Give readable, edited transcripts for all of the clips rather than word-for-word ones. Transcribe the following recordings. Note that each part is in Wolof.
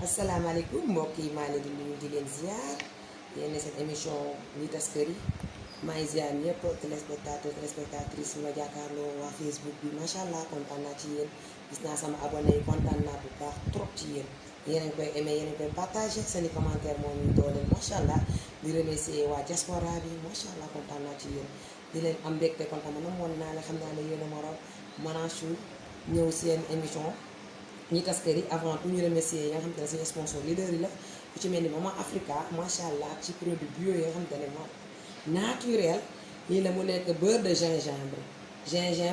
asalaamaaleykum mbokk yi maa leen di nuyu di leen ziar yéen seen émission ñi tas kër yi maay ziar ñëpp téléspectateur téléspectatrice yi ma jàkkaarloo waa Facebook bi macha allah kontaan naa ci yéen gis naa sama abonné yi kontaan naa bu baax trop ci yéen yéen a ngi koy aimé yéen a ngi koy partagé seen i commentaire moo ñu dooleel macha allah di remercier waa diaspora bi macha allah kontaan naa ci yéen di leen am mbégte kontaan na moon naa ne xam naa ne yéen a ma raw Manachou ñëw seen émission. ñi tas kër yi avant tout ñu remercier yi nga xam te ne suñu sponsor leader yi la ku ci mel ni Maman Africa macha allah ci produit bio yi nga xam te ne moom naturel lii la mu nekk beurre de gingembre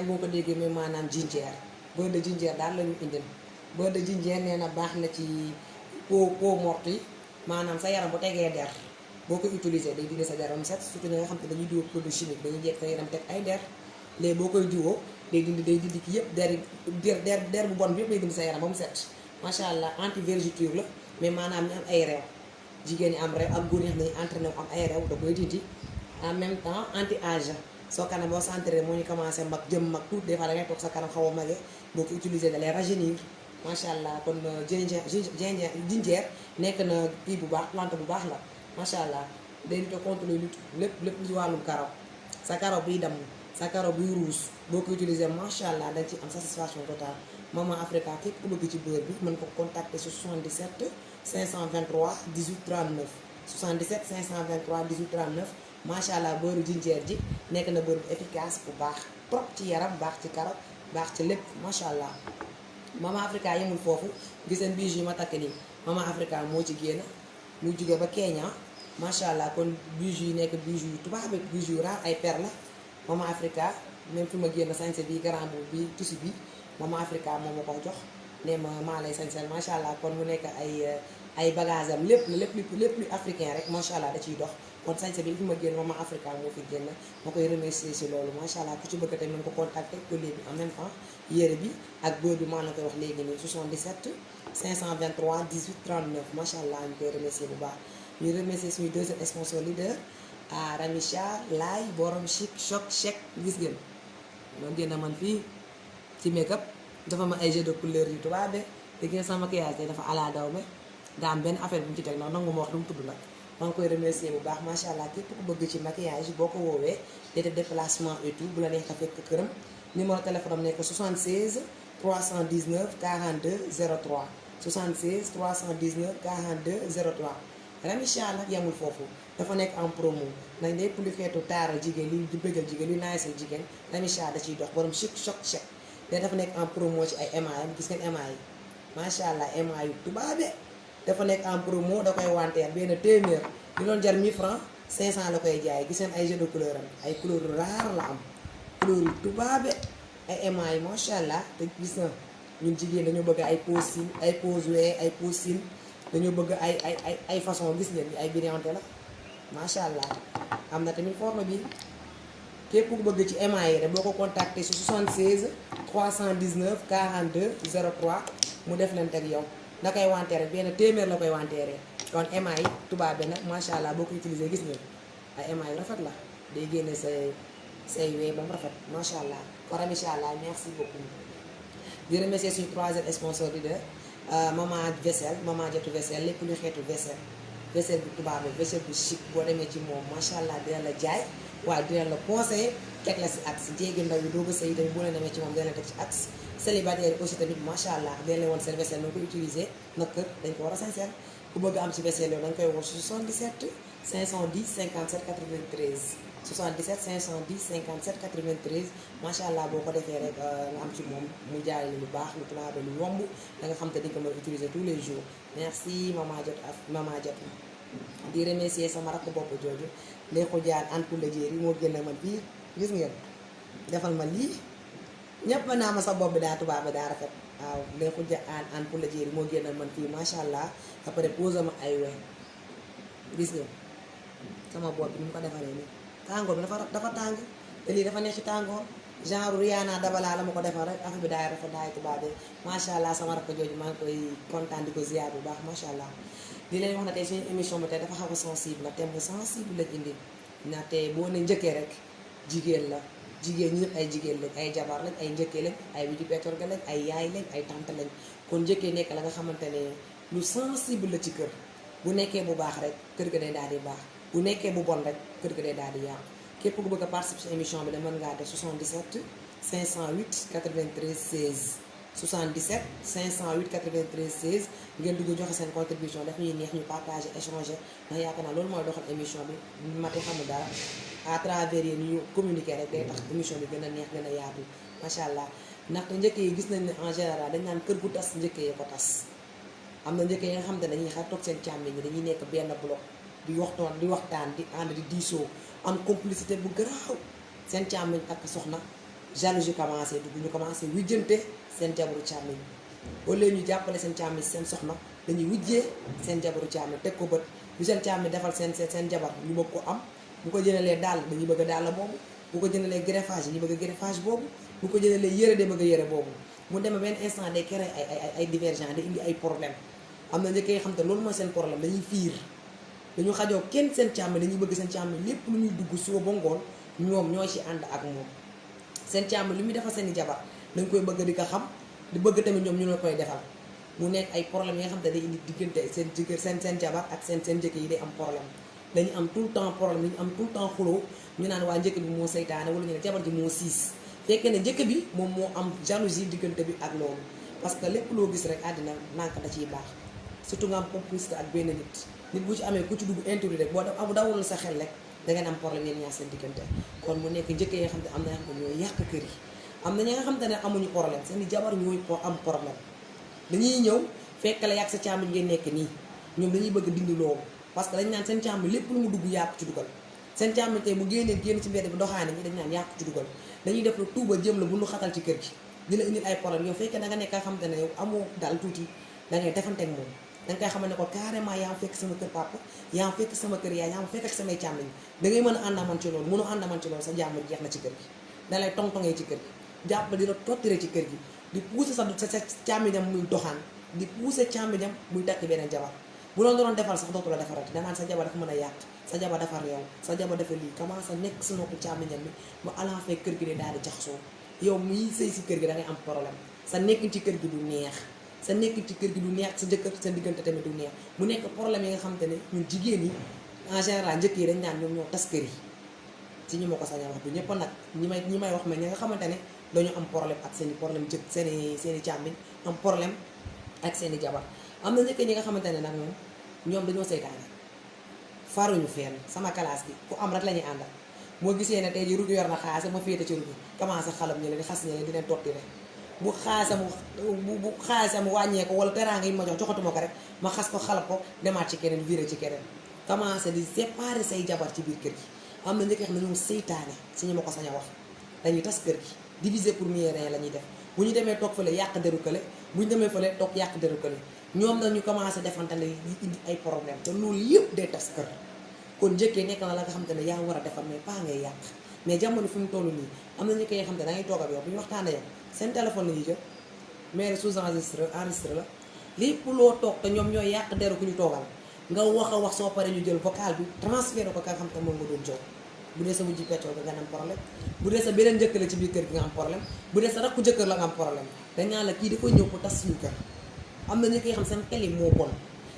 boo ko déggee mooy maanaam ginger beurre de ginger daal la ñu indil beurre de ginger nee na baax na ci peau morte yi maanaam sa yaram bu tegee der boo ko utiliser day dindi sa deram set surtout ñi nga xam te dañuy diwoo produit chimique dañuy jekk sa yaram teg ay der léegi boo koy diwoo day dindi ki yëpp der bu bon bi yëpp day dindi sa yaram ba mu set macha allah anti vergeture la mais maanaam ñu am ay reew jigéen ñi am reew ak góor ñi xam ne entraîné am ay reew da koy dindi en même temps anti âge soo kanam boo centré moo ñu commencé mag jëm mag tuuti des fois da ngay toog sa kanam xaw a mage boo ko utiliser da lay rajeunir macha allah kon ginger nekk na kii bu baax plante bu baax la macha allah day lutter contre lépp lu wàllum karaw sa karaw biy damm sa karaw buy ruus boo ko utiliser macha allah dañ ci am satisfaction totale Maman Africa képp ku bëgg ci beurre bi mën ko contacter sur 77 523 18 39 77 523 18 39 macha allah beurre ginger ji nekk na beurre bu efficace bu baax trop ci yaram baax ci karaw baax ci lépp macha allah. Maman Africa yemul foofu gis ngeen bijoux yi ma takk nii Maman Africa moo ci génn mu jóge ba Kenya macha allah kon bijoux yi nekk bijoux yu tubaab bi bijoux yu raar ay perles la. Maman Africa même fi ma génn sañse bi grand boobu bi tissu bi Maman Africa moom ma ko jox ne ma maa lay sañsel macha allah kon mu nekk ay bagage am lépp lu africain rek macha allah da ciy dox kon sañse bi fi ma génn Maman Africa moo fi génn ma koy remercier si loolu macha allah ku ci bëgg tamit mën ko contacter collier bi en même temps yére bi ak beurre bi maa la koy wax léegi nii 77 523 18 39 macha allah ñu koy remercier bu baax ñu remercier suñu deuxième sponsor leader ah Ramicha laay borom chic choc chèque gis ngeen moom génn man fii ci make-up dafa ma ay jeux de couleur yu tubaabe te gën sama maquillage te dafa ala daw me daa am benn affaire bu ñu ci teg ndax nangu ma wax lu mu tudd nag maa ngi koy remercier bu baax macha allah képp ku bëgg ci maquillage boo ko woowee dete déplacement et tout bu la neex a fekk këram numéro téléphone am nekk 76 319 42 03 76 319 42 03 Ramicha nag yemul foofu dafa nekk en promo nañ lépp lu xeetu taaral jigéen li di bëggal jigéen li naay seen jigéen Ramicha da ciy dox borom chic choc chèque te dafa nekk en promo ci ay émail gis ngeen émail yi macha allah émail yu tubaabe dafa nekk en promo da koy wanteer benn téeméer di doon jar 1000 francs 500 la koy jaay gis ngeen ay jeux de couleur am ay couleur rare la am couleur yu tubaabe ay émail macha allah te gis na ñun jigéen dañoo bëgg ay pose cils ay pose wee ay pose cils dañoo bëgg ay façon gis ngeen ay brillanté la macha allah am na tamit forme bi képp ku bëgg ci émail yi rek boo ko contacté ci 76 319 42 03 mu def leen teg yow da koy wanteere benn téeméer la koy wanteeree kon émail yi tubaab bi nag macha allah boo ko utilisé gis ngeen ay émail yu rafet la day génne say wee ba mu rafet macha allah kon Ramicha allah merci beaucoup di remercier suñu troisième sponsor leader Maman vaisselle Maman jotu vaisselle lépp lu xeetu vaisselle bu tubaab bi vaisselle bu chic boo demee ci moom macha allah dina la jaay waaye dina la conseiller teg la si axe jéegi ndaw yi doo ko sëy tamit boo leen demee ci moom dina la teg ci axe célibataire yi aussi tamit macha allah dina leen woon seen vaisselle noo ko utiliser nag kër dañ ko war a sincère ku bëgg am ci vaisselle yow dañ koy woo 77 510 57 93 77 510 57 93 macha allah boo ko defee rek nga am ci moom mu jaay lu baax lu tubaab lu yomb da nga xam te di ko mën a utiliser tous les jours merci Maman jot di remercier sama rakk bopp jooju ndey ko jaar an pour la jéeri moo génn man fii gis ngeen defal ma lii ñépp naa ma sa bopp bi daa tubaab bi daa rafet waaw ndey ko jaar an pour la jéeri moo génn man fii macha allah après pose ma ay we gis ngeen sama bopp bi ni mu ko defaree nii tàngoor bi dafa tàng te lii dafa neex ci tàngoor genre Rihanna Dabala la ma ko defar rek affaire bi daay rafet daay tubaabee macha allah sama rakk jooju maa ngi koy kontaan di ko ziar bu baax macha allah. di leen wax na tey suñu émission bi tey dafa xaw a sensible la thème bu sensible lañ indi ndaxte boo ne njëkkee rek jigéen la jigéen ñi ñëpp ay jigéen lañ ay jabar lañ ay njëkkee lañ ay wiji petorga lañ ay yaay lañ ay tante lañ kon njëkkee nekk la nga xamante ne lu sensible la ci kër bu nekkee bu baax rek kër ga day daal di baax bu nekkee bu bon rek kër ga day daal di yàqu képp ku bëgg a participer ci émission bi da mën ngaa def 77 508 93 16 77 508 93 16 ngeen dugg joxe seen contribution daf ñuy neex ñu partager échanger ndax yaakaar naa loolu mooy doxal émission bi mati xamul dara à travers yéen ñu communiquer rek day tax émission bi gën a neex gën a yaatu macha allah ndaxte njëkk yi gis nañ ne en général dañ naan kër gu tas njëkk yi ko tas am na njëkk yi nga xam ne dañuy xar toog seen càmmiñ ñi dañuy nekk benn bloc di waxtaan di ànd di diisoo am complicité bu garaaw seen càmmiñ ak soxna jalousie commencé dugg ñu commencé wujjante seen jabaru càmmiñ au lieu ñu jàppale seen càmmiñ seen soxna dañuy wujjee seen jabaru càmmiñ teg ko bët bu seen càmmiñ defal seen jabar ñu bëgg ko am bu ko jënalee dàll dañuy bëgg a dàll boobu bu ko jënalee greffage ñu bëgg a greffage boobu bu ko jënalee yëre de bëgg a yëre boobu mu demee benn instant day créer ay divergence day indi ay problème am na njëkk yi xam te loolu mooy seen problème dañuy fiir dañu xajoo kenn seen càmmiñ dañuy bëgg seen càmmiñ lépp lu ñuy dugg suba ba ngoon ñoom ñooy ci ànd ak moom seen càmmiñ lu muy defal seen i jabar dañ koy bëgg di ko xam di bëgg tamit ñoom ñu la koy defal mu nekk ay problème yi nga xam te day indi diggante seen jëkkër seen jabar ak seen jëkkër yi day am problème dañu am tout le temps problème dañu am tout le temps xuloo ñu naan waa njëkk bi moo seytaane wala ñu ne jabar ji moo siis fekkee ne njëkk bi moom moo am jalousie diggante bi ak loolu parce que lépp loo gis rek àddina nànk da ciy baax surtout nga am complicité ak benn nit bu ci amee ku ci dugg intérêt rek boo dawul sa xel rek dangeen am problème yéen ñaar seen diggante kon mu nekk njëkk yi nga xam ne am na xam ne ñooy yàq kër yi am na ñi nga xam te ne amuñu problème seen i jabar ñooy am problème dañuy ñëw fekk la yàq sa càmmiñ ngeen nekk nii ñoom dañuy bëgg dindi loolu parce que dañ naan seen càmmiñ lépp lu mu dugg yàqu ci dugal seen càmmiñ tey bu génnee génn ci mbedd bi doxaane ñi dañ naan yàqu ci dugal dañuy def la tuuba jëm la bu ñu xatal ci kër gi di la indil ay problème yow fekkee da nga nekk nga xam te ne yow amoo dal tuuti da ngay defanteeg moom danga koy xamal ne ko carrément yaa fekk sama kër papa yaa fekk sama kër yaay yaa fekk ak samay càmmiñ da ngay mën a àndaman ci loolu mënu àndaman ci loolu sa jàmm jeex na ci kër gi da lay tongtongee ci kër gi jàpp di la tottire ci kër gi di pousser sa càmmiñam muy doxaan di pousser càmmiñam muy takk beneen jabar bu loolu doon defal sax dootu la defarati danaan sa jabar dafa mën a yàq sa jabar dafa réew sa jabar dafa lii commencé nekk sa noppi càmmiñam bi ba ala fekk kër gi de daal di jaxasoo yow miy sëy si kër gi da ngay am problème sa nekkin ci kër gi du neex sa nekk ci kër gi du neex sa jëkkër sa diggante tamit du neex mu nekk problème yi nga xamante ne ñun jigéen yi en général njëkk yi dañ naan ñoom ñoo tas kër yi ci ñi ma ko sañ a wax du ñëpp nag ñi may wax mais ñi nga xamante ne dañu am problème ak seen i problème jëkk seen i càmmiñ am problème ak seen i jabar am na njëkk ñi nga xamante ne nag moom ñoom dañoo seytaane faruñu fenn sama classe bi ku am rek la ñuy àndal moo gisee ne tey ji rugi yor na xaalis ma féete ci rugi commencé xalam ñi leen di xas ñi leen di leen totti rek bu xaalisam wàññee ko wala teraanga yi ma joxatuma ko rek ma xas ko xalab ko demaat ci keneen viré ci keneen commencé di séparer say jabar ci biir kër gi am na njëkk xam ne ñoom seytaane si ñu ma ko sañ a wax dañuy tas kër gi diviser pour mieux régner la ñuy def bu ñu demee toog fële yàq deru kële bu ñu demee fële toog yàq deru kële ñoom nag ñu commencé defante ne yi indi ay problème te loolu yëpp day tas kër kon njëkkee nekk na la nga xam te ne yaa war a defar mais pas ngay yàq mais jamono fi mu toll nii am na njëkk yoo xam te ne dangay toog ak yow bu ñu waxtaanee yow seen téléphone la ñuy jël mais sous enregistré la lépp loo toog te ñoom ñooy yàq deru ku ñu toogal nga wax a wax soo paree ñu jël vocal bi transféré ko ka xam te moom nga doon jox bu dee sa wujji peccoo nga am problème bu dee sa beneen jëkkër la ci biir kër gi nga am problème bu dee sa rakku jëkkër la nga am problème dañ naan la kii dafa ñëw pour tas suñu kër am na ñu koy xam seen xel yi moo bon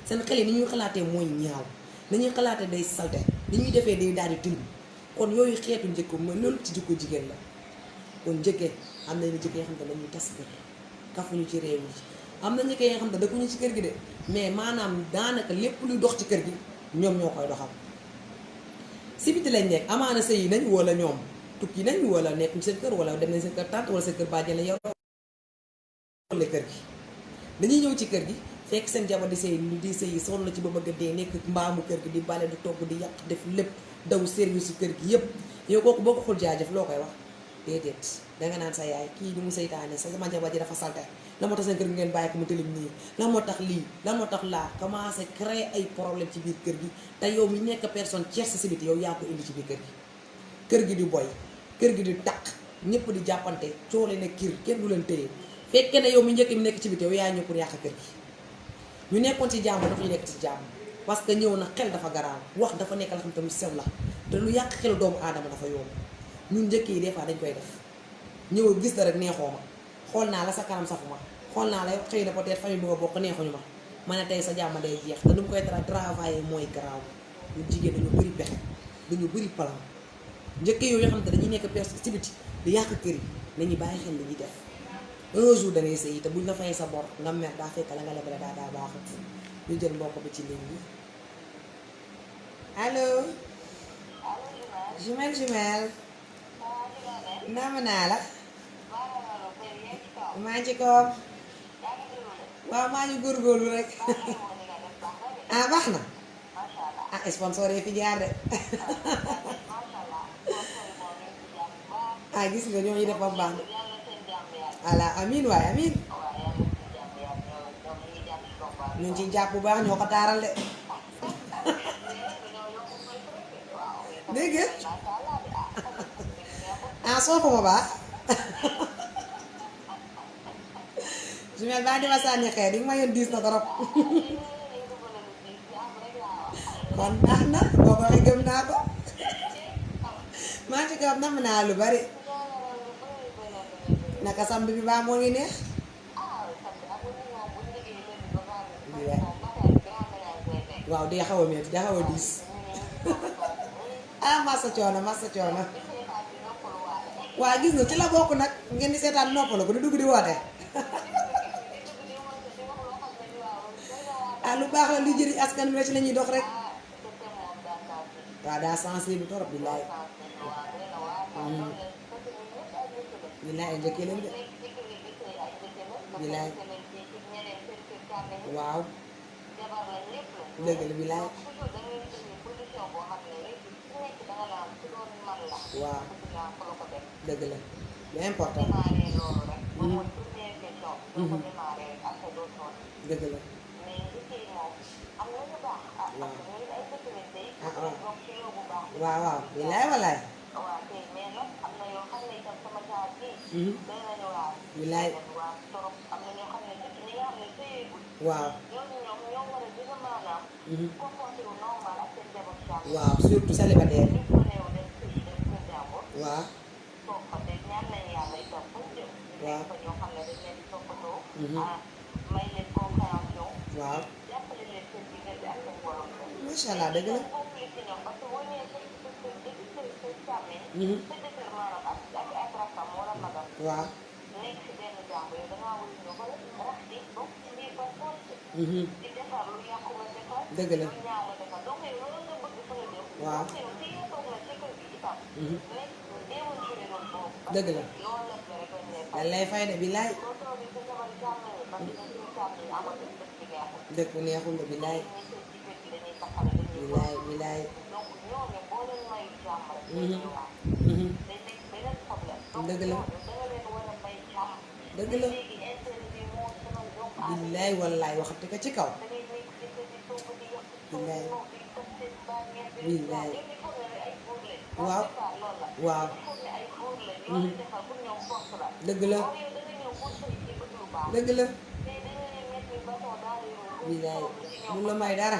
seen xel yi ni ñuy xalaatee mooy ñaaw ni ñuy xalaatee day salte ni ñuy defee day daal di tilim kon yooyu xeetu njëkk mooy loolu ci jikko jigéen la kon njëkkee am na ñu jëkkee xam ne dañuy tas kër kafuñu ci réew yi am na njëkkee nga xam ne dëkkuñu ci kër gi de mais maanaam daanaka lépp luy dox ci kër gi ñoom ñoo koy doxal si biti lañ nekk amaana sëy yi nañ wala ñoom tukki nañ wala nekkuñ seen kër wala dem nañ seen kër tante wala seen kër bàjjen la yow wala kër gi dañuy ñëw ci kër gi fekk seen jabar di sëy yi sonn na ci ba bëgg a dee nekk mbaamu kër gi di bale di togg di yàq def lépp daw service kër gi yëpp yow kooku boo ko xul jaajëf loo koy wax déedéet danga naan sa yaay kii ni mu seytaane sa sama jabar ji dafa salte la moo tax seen kër gi ngeen bàyyi ko mu tëlim nii la moo tax lii la moo tax laa commencé créer ay problème ci biir kër gi te yow mi nekk personne tierce si biti yow yaa ko indi ci biir kër gi di boy kër gi di taq ñëpp di jàppante coole ne kir kenn du leen téye fekkee ne yow mi njëkk mi nekk ci biti yow yaa ñëw pour yàq kër gi ñu nekkoon ci jàmm dafa ñu nekk ci jàmm parce que ñëw na xel dafa garaaw wax dafa nekk la xam te lu sew la te lu yàq xelu doomu aadama dafa yomb ñun njëkk yi des fois dañ koy def ñëw gis la rek neexoo ma xool naa la sa kanam safuma xool naa la xëy na peut-être famille bi nga bokk neexuñu ma ma ne tey sa jàmm day jeex te nu mu koy travailler mooy garaaw ñu jigéen dañu bëri pexe dañu bëri plan njëkk yooyu yoo xam te dañuy nekk pers ci biti di yàq kër yi nañu bàyyi xel li ñuy def un jour da ngay sëyi te buñ la fay sa bor nga mer daa fekk la nga lebale daa baaxut ñu jël mbokk bi ci ligne bi allo jumelle namm naa la maa ci ko waaw maa ngi góorgóorlu rek ah baax na ah sponsor yi fi jaar de ah gis nga ñooñu def ba baax na ala amin waay amin ñu ngi ciy jàpp bu baax ñoo ko taaral de dégg nga ah soo ko ma baax jumel baa di ma sànni xeer yi nga ma yoon diis na trop kon baax na boo ko waxee gëm naa ko maa ci kaw nam naa lu bari naka samb bi baa moo ngi neex waaw day xaw a metti day xaw a diis ah massa coono waa gis nga ci la bokk nag ngeen di seetaan noppalu ko di dugg di woote ah lu baax la lu jëriñ askan wi ci la ñuy dox rek waaw daa sensible bi torop billaay billaay ay njëkkee leen de billaay waaw dëgg la billaay waaw dëgg la lu important dëgg la waaw waaw billaay wallaay billaay waaw waaw surtout célibataire waaw waaw waaw macha allah dëgg la waaw dëgg la waaw dëgg la dañ lay fay de billaay dëkk neexul de billaay billaay billaay dëgg la dëgg la billaay wallaay waxati ko ci kaw billaay billaay waaw waaw dëgg la dëgg la billaay mun la may dara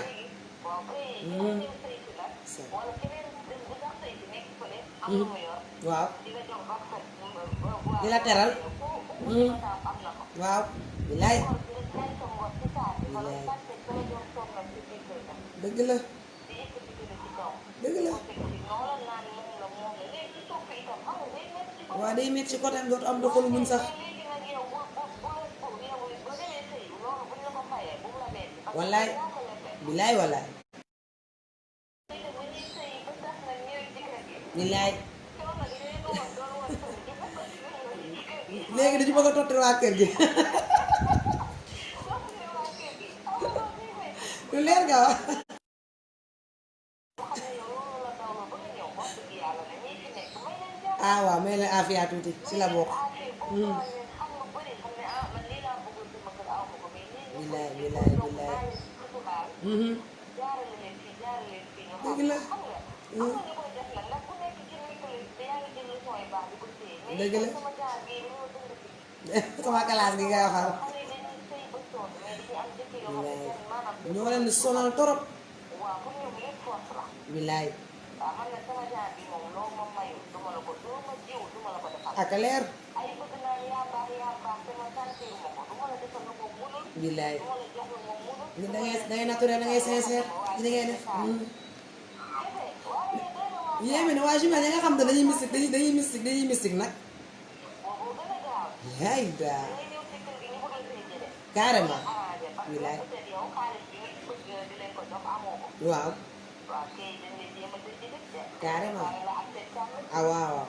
waaw di la teral waaw billaay billaay dëgg la dëgg la waaw day métti ci côté dootu am doxalu mun sax wallaay billaay wallaay billaay léegi dañu bëgg a tottal waa kër gi lu leer nga wax ah waaw may la afiya tuuti ci la bokk billaay billaay billaay dëgg la dëgg la sama classe gi nga waxal ñoo leen di sonal torop billaay ak leer billaay da ngay naturel da ngay sincère ci li ngay def. yéeme na waa jumelle yi nga xam ne dañuy mystique nag. yaay daa carrément. wilaay waaw. carrément. ah waaw.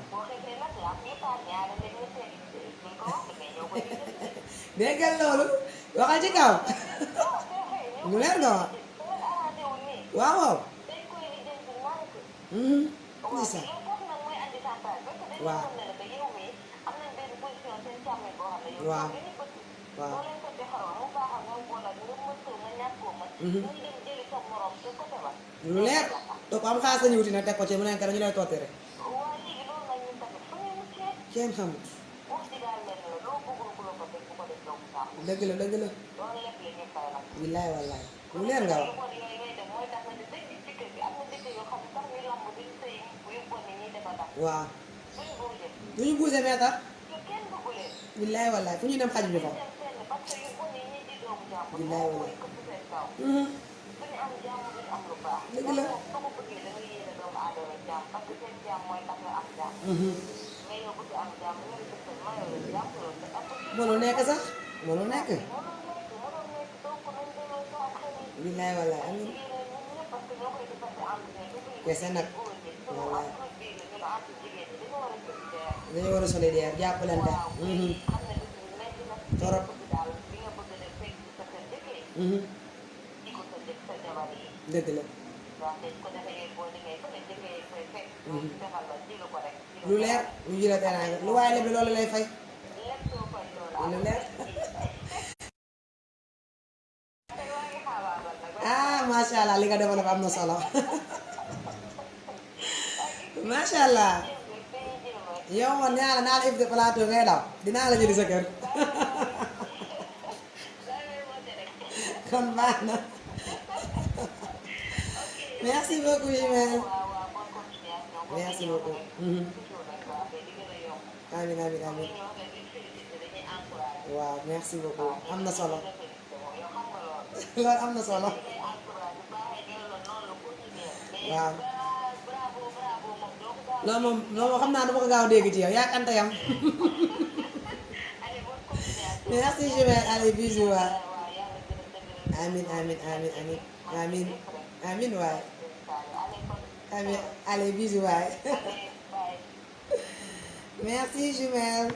déggal loolu waxal ci kaw. mu leer nga wax. waaw waaw. ndeysaan. waaw. waaw. waaw. lu leer. donc am xaalis la ñu wuti nag teg ko ci mu nekk dañu lay totti rek. kenn xamut. dëgg la dëgg la. wilaay wallaay. lu leer nga wax. waaw. du ñu buuse meetar. wilaay wallaay fu ñuy dem xaj bi fa. wilaay wallaay. dëgg la. mënul nekk sax mënul nekk. wilaay wallaay amiin. kese nag wallaay. dañu war a solidaire jàppalante. torop. dëgg la. lu leer lu jëla teraanga lu waaye lebi loolu lay fay. lu leer. ah macha allah li nga développé am na solo. macha allah. yow man nee naa la invité plateau ngay daw dinaa la jëli sa kër. kon baax na. merci beaucoup Jumelle. merci beaucoup. amiin amiin amiin. waaw merci beaucoup am na solo. loolu am na solo. waaw. loolu moom xam naa dama ko gaaw a dégg ci yow yaa anta yam. merci Jumelle allez bisous waay. amiin amiin amiin amiin amiin amiin waay. amiin allez bisous waay. merci Jumelle.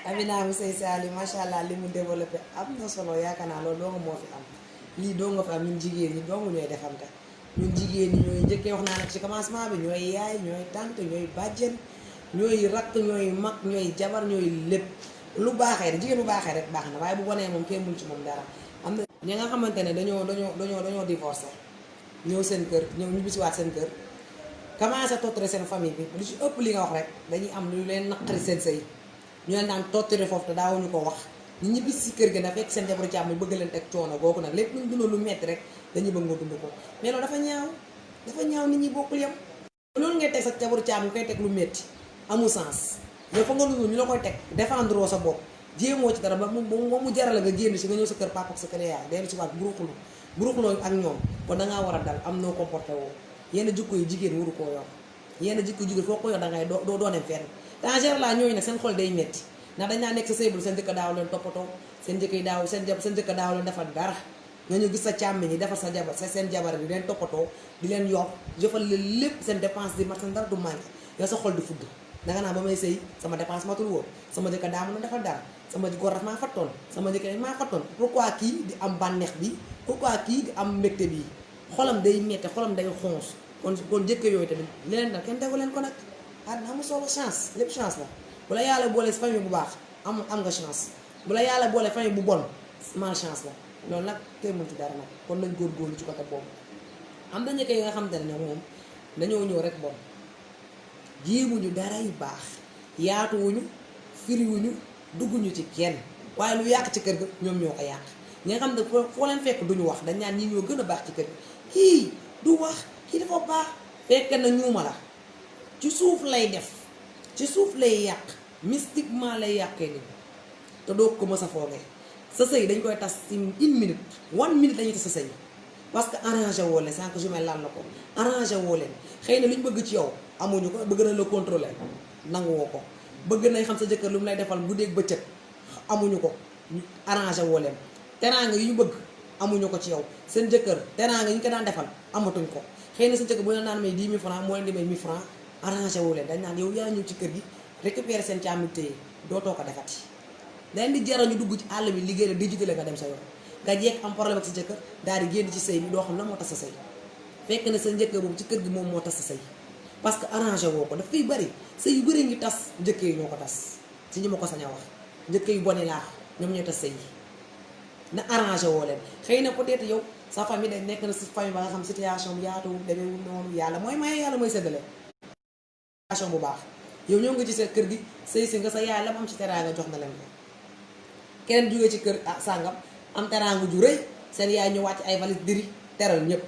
Amina Moussa Sali macha allah li mu développé am na solo yaakaar naa loolu doo nga moo fi am lii doo nga fi am ñun jigéen ñi dong ñooy defante ñun jigéen ñi ñooy njëkkee wax naa nag ci commencement bi ñooy yaay ñooy tante ñooy bàjjen ñooy rakk ñooy mag ñooy jabar ñooy lépp lu baaxee rek jigéen bu baaxee rek baax na waaye bu bonee moom kenn mënu ci moom dara. am na ñi nga xamante ne dañoo divorcé ñëw seen kër ñëw ñu bisiwaat seen kër commencé tottale seen famille bi lu ci ëpp li nga wax rek dañuy am lu leen naqari seen sëy ñu leen daan tottale foofu te daawuñu ko wax ñu ñibbi si kër gi nag fekk seen jabaru càmm bëgg leen teg coono googu nag lépp luñ dundoon lu metti rek dañuy bëgg nga dund ko mais loolu dafa ñaaw nit ñi bokkul yam loolu ngay teg sa jabaru càmm nga koy teg lu metti amul sens yow fa nga dund ñu la koy teg défendre sa bopp jéemoo ci dara ba mu jaral nga génn si nga ñëw sa kër papa ak sa kër yaay dellu si waat buruxloo ak ñoom kon dangaa war a dal am noo comporté woo yenn jikko yi jigéen waru koo yor yenn jikko jigéen foo ko yor dangay doo dem fenn te en général ñooñu nag seen xol day metti ndax dañ naa nekk sa sëybul seen jëkk daaw leen toppatoo seen jëkk daaw leen defal dara nga ñu gis sa càmmiñ yi defal sa jabar seen jabar di leen toppatoo di leen yor jëfal leen lépp seen dépense di mat seen dara du manqué yow sa xol di fudd danga naa ba may sëy sama dépense matul woon sama jëkk daa mën a defal dara sama góor daf maa fattoon sama jëkk maa fattoon pourquoi kii di am bànneex bi pourquoi kii di am mbégte bi xolam day metti xolam day xons kon jëkk yooyu tamit leneen dal kenn tegu leen ko nag àddina amul solo chance lépp chance la bu la yàlla boole si famille bu baax am nga chance bu la yàlla boole famille bu bon malchance la loolu nag tey mënut ci dara nag kon nañ góorgóorlu ci côté boobu am na njëkk yi nga xamante ne moom dañoo ñëw rek bon jéemuñu dara yu baax yaatuwuñu firiwuñu dugguñu ci kenn waaye lu yàq ci kër ga ñoom ñoo ko yàq ñi nga xam ne foo leen fekk duñu wax dañ naan ñi ñoo gën a baax ci kër gi kii du wax kii dafa baax fekk na ñuuma la ci suuf lay def ci suuf lay yàq mystiquement lay yàqee nit te doo ko mës a foogee sa sëy dañ koy tas ci 1 minute 1 minute dañuy tas sa sëy parce que arrangé woo leen sànq ju mel laal na ko arrangé woo leen xëy na lu ñu bëgg ci yow amuñu ko bëgg na la contrôler nanguwoo ko bëgg nañ xam sa jëkkër lu mu lay defal guddeeg bëccëg amuñu ko arrangé woo leen teraanga yu ñu bëgg amuñu ko ci yow seen jëkkër teraanga yi ñu ko daan defal amatuñ ko xëy na sa jëkkër bu leen naan may 10 000 francs moo leen di may 1000 francs arrangé woo leen dañ naan yow yaa ñëw ci kër gi récupérer seen càmmi téye dootoo ko defati dañ di jaral ñu dugg ci àll bi liggéey la digitale nga dem sa yoon nga jeeg am problème ak sa jëkkër daal di génn ci sëy bi doo xam lan moo tas sa sëy fekk na sa njëkkër boobu ci kër gi moom moo tas sa sëy parce que arrangé woo ko daf fiy bëri sëy yu bëri ngi tas njëkkee yi ñoo ko tas ci ñi ma ko sañ a wax njëkkee yu boni laa ñoom ñooy tas sëy yi na arrangé woo leen xëy na peut-être yow sa famille dañ nekk na si famille ba nga xam situation bi yaatuwul demeewul noonu yàlla mooy maye yàlla mooy séddale situation bu baax yow ñoo nga ci sa kër gi sëy si nga sa yaay la mu am ci teraanga jox na leen ko keneen jógee ci kër sàngam am teraanga ju rëy seen yaay ñu wàcc ay valise diri teral ñëpp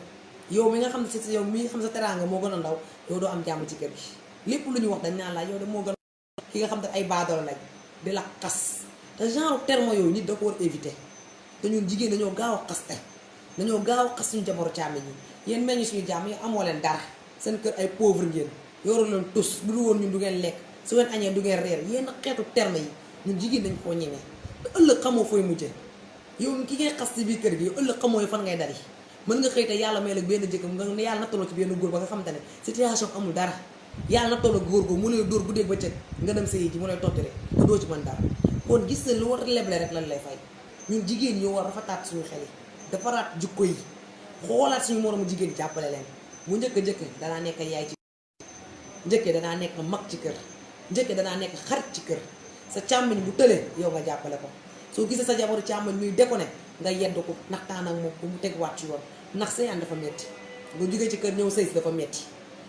yow mi nga xam ne si yow mi xam sa teraanga moo gën a ndaw yow doo am jàmm ci kër gi lépp lu ñu wax dañ naan la yow de moo gën a ki nga xam ne ay baadoolo lañ di la xas te genre terme yooyu nit da ko war éviter te ñun jigéen dañoo gaaw a xaste dañoo gaaw a xas suñu jabaru càmmi yi yéen meññ suñu jàmm yi amoo leen dara seen kër ay pauvre ngeen yoru leen tus bu dul woon ñun du ngeen lekk su ngeen añee du ngeen reer yéen xeetu terme yi ñun jigéen dañ koo ñemee te ëllëg xamoo fooy mujjee yow ki ngay xas ci biir kër gi yow ëllëg xamoo fan ngay dari mën nga xëy te yàlla may la benn jëkkër nga ne yàlla nattaloo ci benn góor ba nga xamante ne situation amul dara yàlla nattaloo góor googu mu lay dóor bu dégg ba cëg nga dem sëyi ji mu lay tottire te doo ci mën dara kon gis na lu war a leble rek lan lay fay ñun jigéen ñoo war a rafetaat suñu xel yi defaraat jukko yi xoolaat suñu moromu jigéen jàppale leen bu njëkk danaa nekk yaay ci njëkkee danaa nekk mag ci kër njëkkee danaa nekk xarit ci kër sa càmmiñ bu tëlee yow nga jàppale ko soo gisee sa jabaru càmmiñ muy déconné nga yedd ko naxtaan ak moom bu mu tegwaat ci yoon ndax sëyaan dafa metti nga jógee ci kër ñëw sëy si dafa metti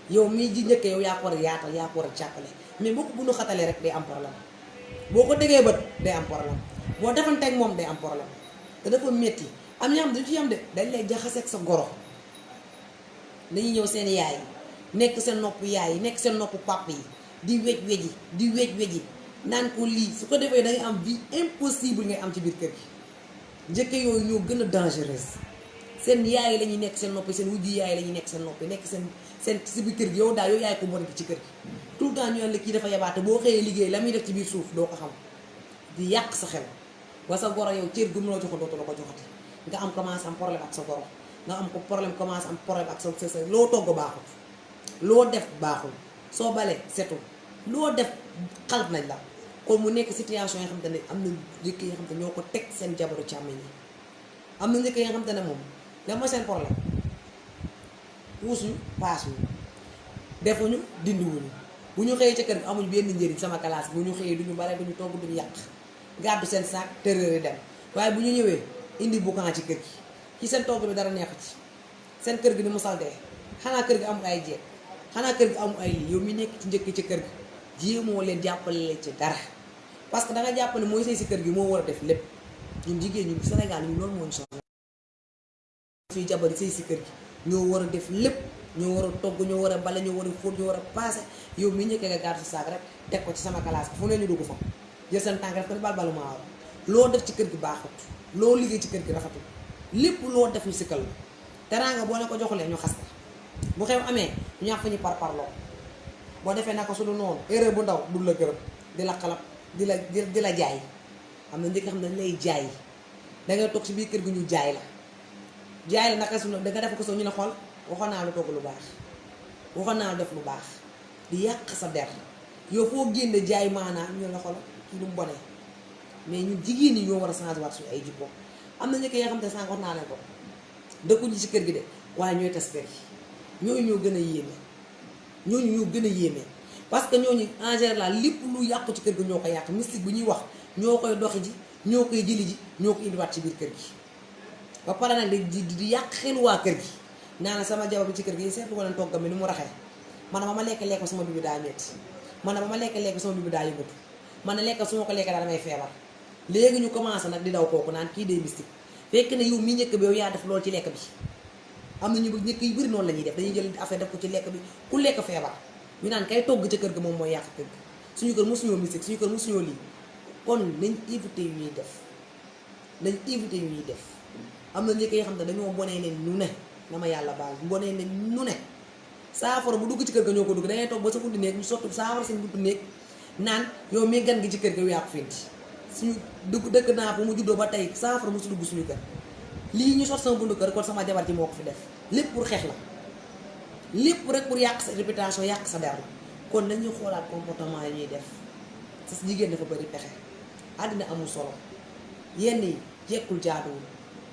yow mii ji njëkkee yow yaa ko war a yaatal yaa ko war a jàppale mais boo ko bu ñu xatalee rek day am problème boo ko tegee bët day am problème boo defanteeg moom day am problème te dafa metti am ñoo xam ne du ci yam de dañ lay jaxaseeg sa goro dañuy ñëw seen yaay yi nekk seen nopp yaay yi nekk seen nopp papa yi di wej weji naan ko lii su ko defee da ngay am vie impossible ngay am ci biir kër gi njëkke yooyu ñoo gën a dangereuse seen yaay yi la ñuy nekk seen noppi seen wujji yaay la ñuy nekk seen noppi nekk seen si biir kër gi yow daal yow yaay ko bon bi ci kër gi tout le temps ñu naan la kii dafa yabaate boo xëyee liggéey la muy def ci biir suuf doo ko xam di yàq sa xel ba sa goro yow cër gu mu la joxoon dootu la ko joxati nga am commencé am problème ak sa goro nga am ko problème commencé am problème ak sa loo togg baaxul loo def baaxul soo balee setul loo def xalab nañ la kon mu nekk situation yoo xam te ne am na njëkk yoo xam te ñoo ko teg seen jabaru càmmiñ yi am na njëkk yoo xam te ne moom la ma seen problème puusuñu paasuñu defuñu dindiwuñu bu ñu xëyee ca kër gi amuñu benn njëriñ sama classe bu ñu xëyee duñu bare duñu togg duñu yàq gàddu seen saak tërëri dem waaye bu ñu ñëwee indi boucan ci kër gi ci seen togg bi dara neexu ci seen kër gi ni mu saldee xanaa kër gi amul ay jeeg xanaa kër gi amul ay lii yow mi nekk ci njëkk ci kër gi jéemoo leen jàppale leen ci dara parce que da nga jàpp ne mooy sëy si kër gi moo war a def lépp ñun jigéen ñun Sénégal ñun loolu moo ñu soxla suñu jabar sëy si kër gi ñoo war a def lépp ñoo war a togg ñoo war a bale ñoo war a fóot ñoo war a paase yow mi njëkkee nga gàddu sa saak rek teg ko ci sama classe fu ne ñu dugg fa jël seen tànk def ko ni balbalu maaw loo def ci kër gi baaxut loo liggéey ci kër gi rafetul lépp loo def ñu sikkal la teraanga boo ne ko joxulee ñu xas la bu xew amee ñu ñàpp ñu parparloo boo defee naka su du noonu erreur bu ndaw du la gërëm di la xalab di la jaay am na njëkk xam ne dañ lay jaay dangay toog ci biir kër gi ñu jaay la naka su da nga def ko soo ñu ne xool waxoon naa lu togg lu baax waxoon naa lu def lu baax di yàq sa der yow foo génne jaay maanaam ñu la xool kii lu mu bonee mais ñun jigéen ñi ñoo war a changé waat suñu ay jikko am na njëkk yoo xam ne sànq wax naa leen ko dëkkuñu ci kër gi de waaye ñooy tas kër gi ñooñu ñoo gën a yéeme ñooñu ñoo gën a yéeme parce que ñooñu en général lépp lu yàqu ci kër gi ñoo ko yàq mystique bu ñuy wax ñoo koy doxi ji ñoo koy jëli ji ñoo ko indiwaat ci biir kër gi ba pare nag di yàq xelu waa kër gi naa ne sama jabar bi ci kër gi seetlu ko leen toggam bi ni mu raxee man ba ma lekk sama bibi daa metti man ba ma lekk sama bibi daa yëngatu man na lekk su ma ko lekk daa damay feebar léegi ñu commencé nag di daw kooku naan kii day mystique fekk ne yow mi njëkk bi yow yaa def loolu ci lekk bi am na ñu bëgg njëkk yu bëri noonu la ñuy def dañuy jël affaire def ko ci lekk bi ku lekk feebar ñu naan kay togg ca kër ga moom mooy yàq kër ga suñu kër mosuñoo mystique suñu kër mosuñoo lii kon nañ éviter yu ñuy def dañ éviter yu ñuy def. am na njëkk yoo xam ne dañoo bonee ne nu ne na ma yàlla baal bonee ne nu ne saafara bu dugg ci kër ga ñoo ko dugg dangay toog ba sa buntu néeg ñu sotti saafara seen buntu néeg naan yow mi gan gi ci kër ga yaa ko fenti suñu dugg dëkk naa bu mu juddoo ba tey saafara mu su dugg suñu kër lii ñu sot sama buntu kër kon sama jabar ji moo ko fi def lépp pour xeex la lépp rek pour yàq sa réputation yàq sa der la kon nañuy xoolaat comportement yi ñuy def sa jigéen dafa bëri pexe àddina amul solo yenn yi jekkul jaaduwul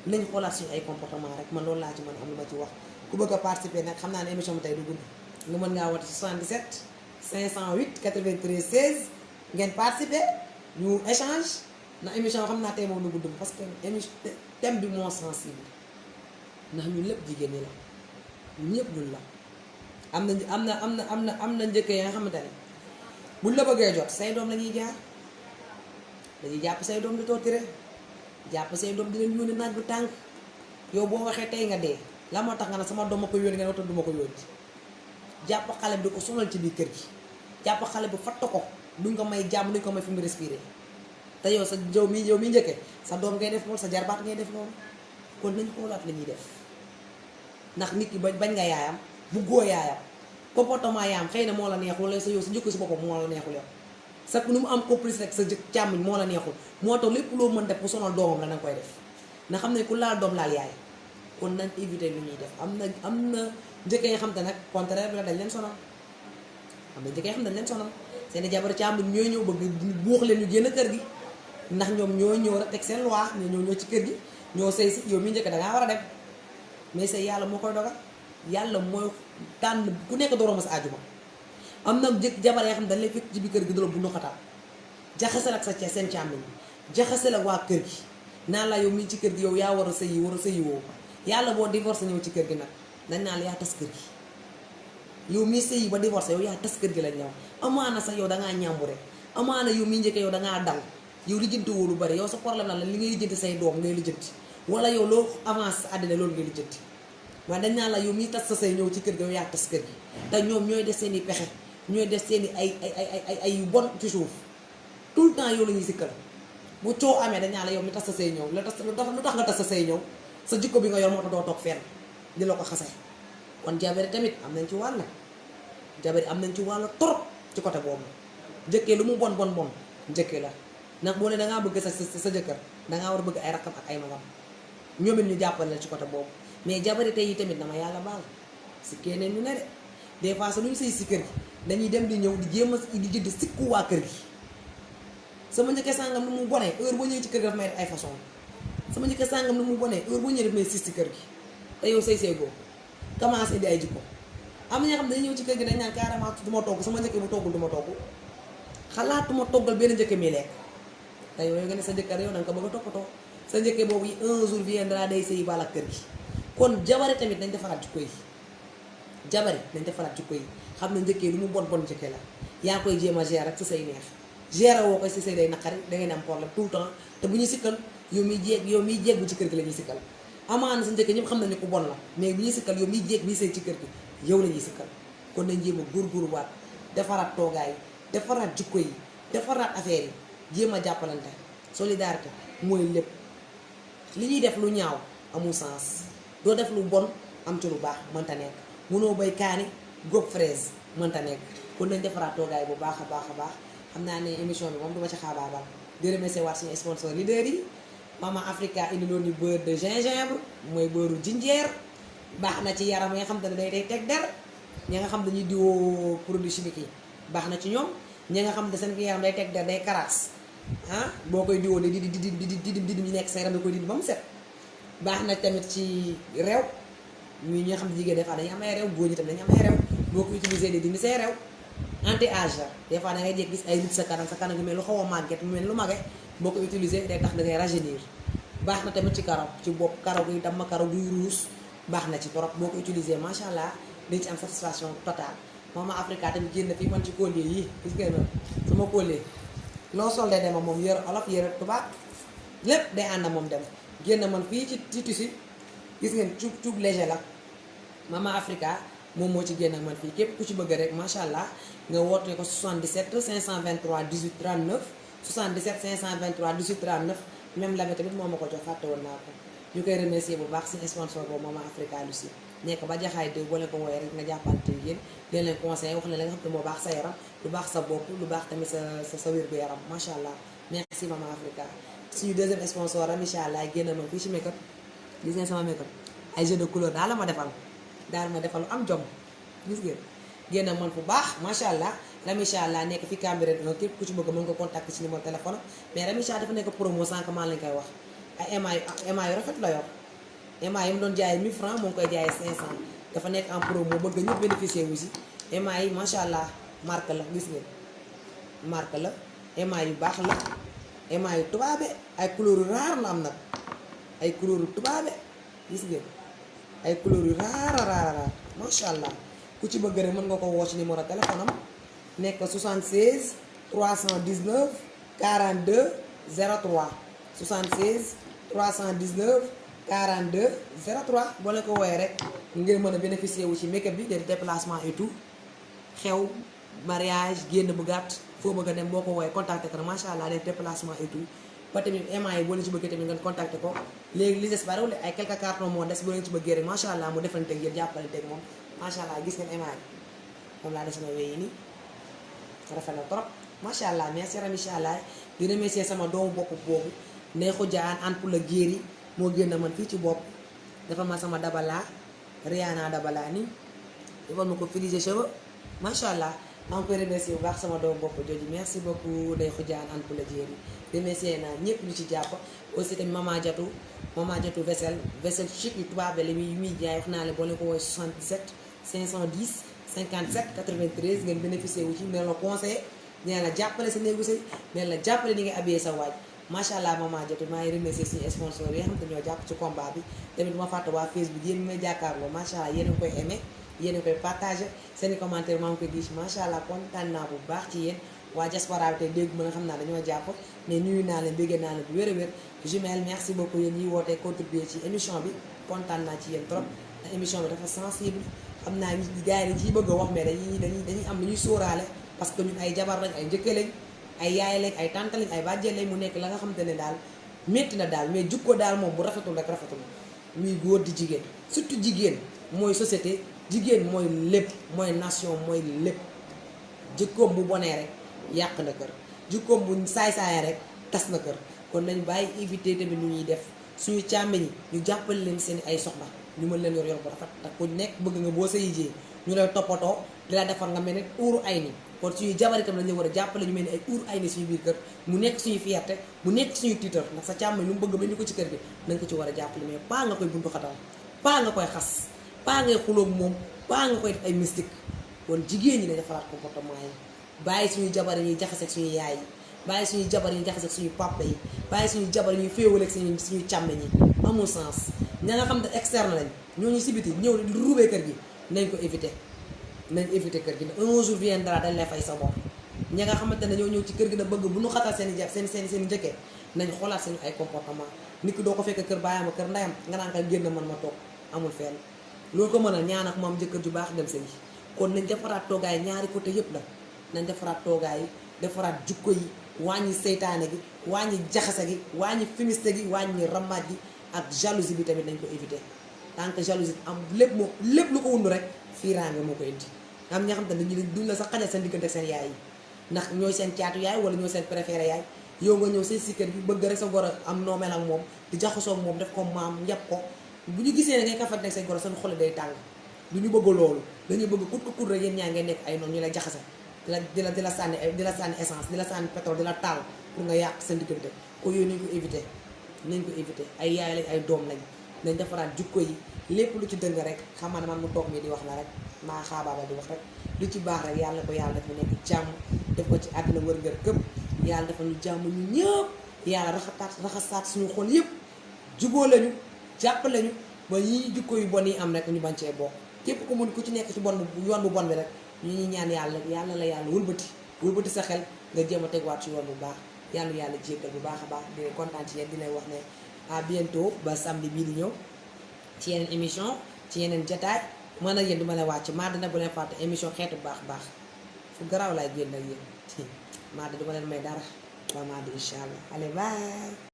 nañ xoolaat suñu ay comportement rek man loolu laa ci mën am lu ma ci wax ku bëgg a participer nag xam naa ne émission bi tey du gudd nga mën ngaa woote 77 508 93 16 ngeen participer ñu échange na émission xam naa tey moom lu gudd parce que émission thème bi moo sensible ndax ñun lépp jigéen ñi la ñëpp ñun la am na njëkk ya nga xamante ne buñ la bëggee jot say doom la ñuy jaar dañuy jàpp say doom di torturé jàpp say doom di leen yónni naaj bu tànk yow boo waxee tey nga dee la moo tax nga ne sama doom ma ko yónni nga ne duma ko yónni jàpp xale bi di ko sonal ci biir kër gi jàpp xale bi fatt ko duñ ko may jàmm duñ ko may fi mu respirer te yow sa yow mi njëkkee sa doom ngay def loolu sa jarbaat ngay def loolu kon nañ xoolaat la ñuy def ndax nit ki bañ nga yaayam bu góo yaayam comportement yaayam xëy na moo la neexul wala sa yow sa njëkk si boppam moo la neexul yow sa nu mu am complice rek sa càmmiñ moo la neexul moo tax lépp loo mën def bu sonal doomam la danga koy def na xam ne ku laal doom laal yaay kon nañ éviter lu ñuy def am na njëkkee nga xam te nag contraire bi la dañ leen sonal am na njëkkee nga xam dañ leen sonal seen jabar càmmiñ ñooy ñëw bëgg buux leen ñu génn kër gi ndax ñoom ñoo ñëw rek teg seen loi ñoo ci kër gi ñoo sëy si yow mi njëkk dangaa war a dem mais sëy yàlla moo koy dogal yàlla mooy tànn ku nekk dorooma sa àjjuma am na jabar yoo xam ne dañ lay fekk ci biir kër gi dolo bu noxatal jaxasal ak sa seen càmmiñ jaxasal ak waa kër gi naan la yow mii ci kër gi yow yaa war a sëyi woo yàlla boo divorcé ñëw ci kër gi nag dañ naan la yaa tas kër gi yow mii sëyi ba divorcé yow yaa tas kër gi lañ ñëw amaana sax yow dangaa ñàmbure amaana yow mii njëkkee yow dangaa dal yow lijjanti woo lu bari yow sa problème la li ngay lijjanti say doom ngay lijjanti wala yow loo avance sa àddina loolu ngay lijjanti waaye dañ naan la yow mii tas sa say ñëw ci kër gi yow yaa tas kër gi te ñoom ñooy def seen i pexe ñooy def seen i ay yu bon ci suuf tout le temps yow la ñuy sikkal bu coow amee dañ naan la yow mi tas sa say ñëw lu tax nga tas sa say ñëw sa jikko bi nga yor moo tax doo toog fenn di la ko xase kon jabari tamit am nañ ci wàll jabari am nañ ci wàll trop ci côté boobu njëkkee lu mu bon njëkkee la ndax boo ne dangaa bëgg sa jëkkër dangaa war a bëgg ay rakkam ak ay magam ñoom it ñu jàppale la ci côté boobu mais jabari tey yi tamit dama yàlla baal si keneen ñu ne de des fois sa lu ñu sëy si kër gi dañuy dem di ñëw di jéem a di jënd sikku waa kër gi sama njëkkee sàngam nu mu bonee heure boo ñëwee ci kër gi daf may def ay façon sama njëkkee sàngam nu mu bonee heure boo ñëwee daf may sis ci kër gi te yow sëy goo commencé indi ay jikko am na ñoo xam ne dañuy ñëw ci kër gi dañ naan carrément du ma togg sama njëkkee bu toggul du ma togg xalaatuma toggal benn njëkkee mi lekk te yow nga ne sa jëkkër yow danga ko bëgg a toppatoo sa njëkkee boobu un jour viendra day sëy bala kër gi kon jabari tamit dañ defaraat jikko yi jabari dañ defaraat jikko yi xam ne njëkkee lu mu bon njëkkee la yaa koy jéem a gérer rek si say neex gérer woo koy si say day naqari da ngeen am problème tout le temps te bu ñu sikkal yow miy jeeg bu ci kër gi la ñuy sikkal amaana sa njëkkee ñëpp xam nañ ne ku bon la mais bu ñuy sikkal yow miy jeeg bi sëy ci kër gi yow la ñuy sikkal kon nañ jéem a góorgóorluwaat defaraat toogaay defaraat jikko yi defaraat affaire yi jéem a jàppalante solidarité mooy lépp li ñuy def lu ñaaw amul sens doo def lu bon am ci lu baax mënta nekk mënoo bay kaani góob fraise mënta nekk kon nañ defaraat toogaay bu baax a baax xam naa ne émission bi moom duma ci xaabaabal di remercier waat suñu sponsor leader yi Mama Africa indi loon ñu beurre de gingembre mooy beurre jinjeer baax na ci yaram yi nga xam te ne day teg der ñi nga xam dañuy diwoo produit chimique yi baax na ci ñoom ñi nga xam ne seen yaram day teg der day karaas boo koy diwoo ne di ñu nekk sa yaram da koy dindi ba mu set baax na tamit ci rew ñi nga xam ne jigéen des fois dañuy am ay rew góor ñi tamit dañu am ay rew boo ko utilisé di dindi say rew anti âge la des fois da ngay jékki gis ay nit sa kanam gi mel lu xaw a màgget mu mel lu mage boo ko utilisé day tax da ngay rajeunir baax na tamit ci karaw ci bopp karaw gi damm karaw guy ruus baax na ci trop boo ko utilisé macha allah dañ ci am satisfaction totale Mama Africa tamit génn fii man ci collier yi gis ngeen ma sama collier loo sol de dema moom yër olof yër tubaab lépp day ànd moom dem génn man fii ci tissu gis ngeen cuub léger la Mama Africa moom moo ci génn ak man fii képp ku ci bëgg rek macha allah nga woote ko 77 523 18 39 77 523 18 39 même Lamine tamit moo ma ko jox fàtte woon naa ko ñu koy remercier bu baax si sponsor boobu Mama Africa Lucie nekk ba jaxaay de boo leen ko wooyee rek nga jàppante yéen leen leen conseil wax ne la nga xam ne moo baax sa yaram lu baax sa bopp lu baax tamit sa wér gu yaram macha allah merci Mama Africa. suñu deuxième sponsor am incha allah génn ma fii ci make-up gis ngeen sama make-up ay jeu de couleur daal la ma defal lu am jom gis ngeen génn man bu baax macha allah Ramisha allah nekk fi Cambérène képp ku ci bëgg mën nga contacter ci numéro téléphone mais Ramisha dafa nekk promo sànq maa lañ koy wax ay émail yu rafet la yor émail yi mu doon jaayee 1000 francs moo ngi koy jaayee 500 dafa nekk en promo bëgg ñëpp bénéficier wu si émail yi macha allah marque la gis ngeen marque la émail yu baax la émail yu tubaabe ay couleur yu raar la am nag ay couleur yu tubaabe gis ngeen ay couleur yu raar macha allah ku ci bëgg rek mën nga ko woo ci numéro téléphone am nekk 76 319 42 03 76 319 42 03 boo leen ko wooyee rek ngeen mën a bénéficier wu ci make-up bi des déplacements et tout xew mariage génn bu gàtt foo bëgg a dem boo ko wooyee contacté ko macha allah des déplacements et tout ba tamit émail yi boo leen ci bëggee tamit ngeen contacté ko léegi li des bariwul ay quelques cartons moo des boo leen ci bëggee rek macha allah mu defalanteeg yéen jàppalanteeg moom macha allah gis ngeen émail moom laa des sama wéy yi nii rafet na trop macha allah merci Ramisha allah di remercier sama doomu bopp boobu neexu jaan an pour la géeri moo génn man fii ci bopp dafa ma sama dabala Rihanna dabala ni dafa ma ko frisé cheveux macha allah maa ngi koy remercier bu baax sama doomu bopp jooju merci beaucoup neexu jaan an pour la géeri remercier naa ñëpp ñu ci jàpp aussi tamit Mama Diatou vaisselle chic yu tubaab la muy jaay wax naa leen boo leen ko woowee 77 510 57 93 ngeen bénéficier wu ci ne la conseil nee la jàppale sa néegu sëy nee la jàppale ni nga habillé sa waaj macha allah Mama Diatou maa ngi remercier suñu sponsor yi nga xam te ñoo jàpp ci combat bi tamit ma fàtte waa Facebook yéen may jàkkaarloo macha allah yéen a ngi koy aimé yéen a ngi koy partagé seeni commentaire maa ngi koy gis macha allah kontaan naa bu baax ci yéen waa diaspora bi tey dégg mën a xam naa dañoo jàpp mais nuyu naa leen béggee naa leen bu wér a wér jumelle merci beaucoup yéen ñiy wootee contribuer ci émission bi kontaan naa ci yéen trop ndax émission bi dafa sensible xam naa gars yi dañ ciy bëgg a wax mais dañuy am lu ñuy sóoraale parce que ñun ay jabar lañ ay njëkke lañ ay yaay lañ ay tante lañ ay bàjjen lañ mu nekk la nga xamante ne daal métti na daal mais jukko daal moom bu rafetul rek rafetul muy góor di jigéen surtout jigéen mooy société jigéen mooy lépp mooy nation mooy lépp jikkoom bu bonee rek yàq na kër jikkoom bu saay-saaya rek tas na kër kon nañ bàyyi éviter tamit lu ñuy def suñu càmmeñ yi ñu jàppale leen seen ay soxna ñu mën leen yor bu rafet te ku nekk bëgg nga boo sa yijee ñu lay toppatoo di la defar nga mel ne uuru ay ni kon suñuy jabar itam lañu war a jàppale ñu mel ni ay uuru ay ni suñu biir kër mu nekk suñu fierté mu nekk suñu tiitar ndax sa càmmeñ lu mu bëgg mel ni ko ci kër gi na nga ko ci war a jàppale mais pas nga koy buntu xatal pas nga koy xas pas ngay xulóog moom pas nga koy def ay mystique kon jigéen ñi dañ defaraat comportement yi bàyyi suñuy jabar yi ñuy jaxaseeg suñu yaay yi bàyyi suñuy jabar yi ñuy jaxaseeg suñu papa yi bàyyi suñuy jabar yi ñuy féewaleeg suñu càmmeñ yi amul sens ña nga xam ne externe lañ ñooñu si biti ñëw di ruubee kër gi nañ ko éviter nañ éviter kër gi un jour viendra dañ lay fay sa bor ña nga xamante ne ñoo ñëw ci kër gi na bëgg bu ñu xatal seen i seen njëkkee nañ xoolaat seen ay comportement nit ki doo ko fekk kër baayam kër ndayam nga naan kay génn man ma toog amul fenn loolu ko mën a ñaan ak moom jëkkër ju baax dem sëy kon nañ defaraat toogaay ñaari côté yëpp la nañ defaraat toogaay yi defaraat jukko yi wàññi seytaane gi wàññi jaxase gi wàññi fumiste gi wàññi rambaaj gi ak jalousie bi tamit nañ ko éviter tant que jalousie am lépp lu ko wund rek fiiraange moo ko indi am ñoo xam te ne duñ la sax xajal seen diggante seen yaay yi ndax ñooy seen caatu yaay wala ñooy seen préféré yaay yow nga ñëw seen si kër bi bëgg rek sa goro am noo mel ak moom di jaxasoo moom def ko maam yàpp ko bu ñu gisee ne ngay kafat nekk seen goro seen xol day tàng du ñu bëgg loolu dañuy bëgg kut rek yéen ñaa ngay nekk ay noonu ñu lay jaxase di la sànni essence di la sànni pétrole di la taal pour nga yàq seen diggante ko yooyu nañ ko éviter ay yaay lañ ay doom lañ nañ defaraat jukko yi lépp lu ci dëng rek xam naa ne man mu toog mi di wax la rek maa xaabaaba di wax rek lu ci baax rek yàlla ko yàlla def mu nekk jàmm def ko ci àddina wërngër këpp yàlla dafa ñu jàmm ñu ñëpp yàlla raxasaat suñu xol yëpp juboo lañu jàpp lañu ba yi jukko yu bon yi am rek ñu bañ cee bokk képp ku mun ku ci nekk ci yoon bu bon bi rek ñu ñuy ñaan yàlla la yàlla wëlbati sa xel nga jéem a tegwaat ci yoon bu baax yàlla jéggal bu baax a baax di leen kontaan ci yéen di leen wax ne à bientôt ba samedi bii di ñëw ci yeneen émission ci yeneen jotaay mën a yéen du ma leen wàcc mardi nag bu leen fàtte émission xeetu baax fu garaaw laay génn ak yéen mardi du ma leen may dara ba mardi incha allah allez bye